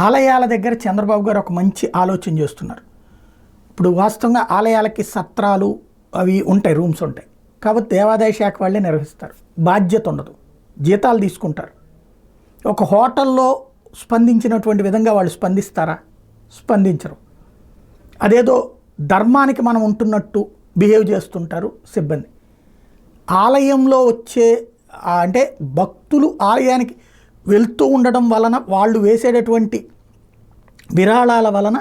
ఆలయాల దగ్గర చంద్రబాబు గారు ఒక మంచి ఆలోచన చేస్తున్నారు. ఇప్పుడు వాస్తవంగా ఆలయాలకి సత్రాలు అవి ఉంటాయి, రూమ్స్ ఉంటాయి. కాబట్టి దేవాదాయ శాఖ వాళ్ళే నిర్వహిస్తారు, బాధ్యత ఉండదు, జీతాలు తీసుకుంటారు. ఒక హోటల్లో స్పందించినటువంటి విధంగా వాళ్ళు స్పందిస్తారా? స్పందించరు. అదేదో ధర్మానికి మనం ఉంటున్నట్టు బిహేవ్ చేస్తుంటారు సిబ్బంది. ఆలయంలో వచ్చే అంటే భక్తులు ఆలయానికి వెళ్తూ ఉండడం వలన వాళ్ళు వేసేటటువంటి విరాళాల వలన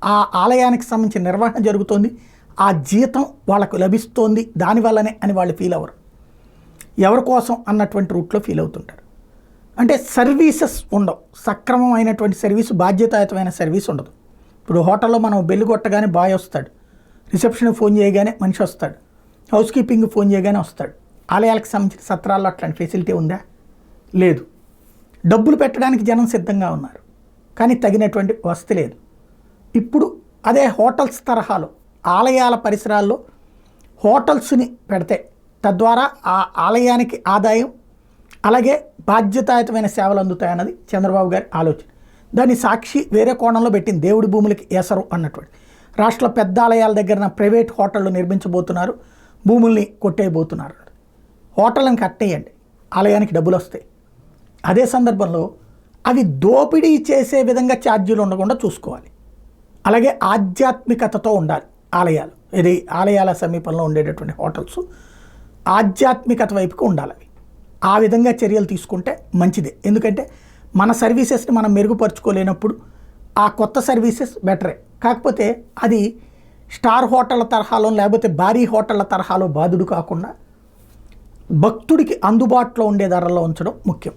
ఆ ఆలయానికి సంబంధించిన నిర్వహణ జరుగుతోంది, ఆ జీతం వాళ్ళకు లభిస్తోంది, దానివల్లనే అని వాళ్ళు ఫీల్ అవ్వరు. ఎవరి కోసం అన్నటువంటి రూట్లో ఫీల్ అవుతుంటారు. అంటే సర్వీసెస్ ఉండవు, సక్రమమైనటువంటి సర్వీసు, బాధ్యతాయుతమైన సర్వీస్ ఉండదు. ఇప్పుడు హోటల్లో మనం బెల్లు కొట్టగానే బాయ్ వస్తాడు, రిసెప్షన్ ఫోన్ చేయగానే మనిషి వస్తాడు, హౌస్ కీపింగ్ ఫోన్ చేయగానే వస్తాడు. ఆలయాలకు సంబంధించిన సత్రాల్లో అట్లాంటి ఫెసిలిటీ ఉందా? లేదు. డబ్బులు పెట్టడానికి జనం సిద్ధంగా ఉన్నారు, కానీ తగినటువంటి వసతి లేదు. ఇప్పుడు అదే హోటల్స్ తరహాలో ఆలయాల పరిసరాల్లో హోటల్స్ని పెడితే తద్వారా ఆ ఆలయానికి ఆదాయం, అలాగే బాధ్యతాయుతమైన సేవలు అందుతాయన్నది చంద్రబాబు గారి ఆలోచన. దాన్ని సాక్షి వేరే కోణంలో పెట్టింది, దేవుడి భూములకి ఎసరు అన్నటువంటి. రాష్ట్రంలో పెద్ద ఆలయాల దగ్గర ప్రైవేట్ హోటళ్ళు నిర్మించబోతున్నారు, భూముల్ని కొట్టేయబోతున్నారు. హోటళ్ళని కట్టేయండి, ఆలయానికి డబ్బులు వస్తాయి. అదే సందర్భంలో అవి దోపిడీ చేసే విధంగా ఛార్జీలు ఉండకుండా చూసుకోవాలి. అలాగే ఆధ్యాత్మికతతో ఉండాలి ఆలయాలు. ఇది ఆలయాల సమీపంలో ఉండేటటువంటి హోటల్స్ ఆధ్యాత్మికత వైపుకు ఉండాలి. ఆ విధంగా చర్యలు తీసుకుంటే మంచిదే. ఎందుకంటే మన సర్వీసెస్ని మనం మెరుగుపరుచుకోలేనప్పుడు ఆ కొత్త సర్వీసెస్ బెటరే. కాకపోతే అది స్టార్ హోటళ్ళ తరహాలో లేకపోతే భారీ హోటళ్ళ తరహాలో బాధుడు కాకుండా భక్తుడికి అందుబాటులో ఉండే ధరల్లో ఉంచడం ముఖ్యం.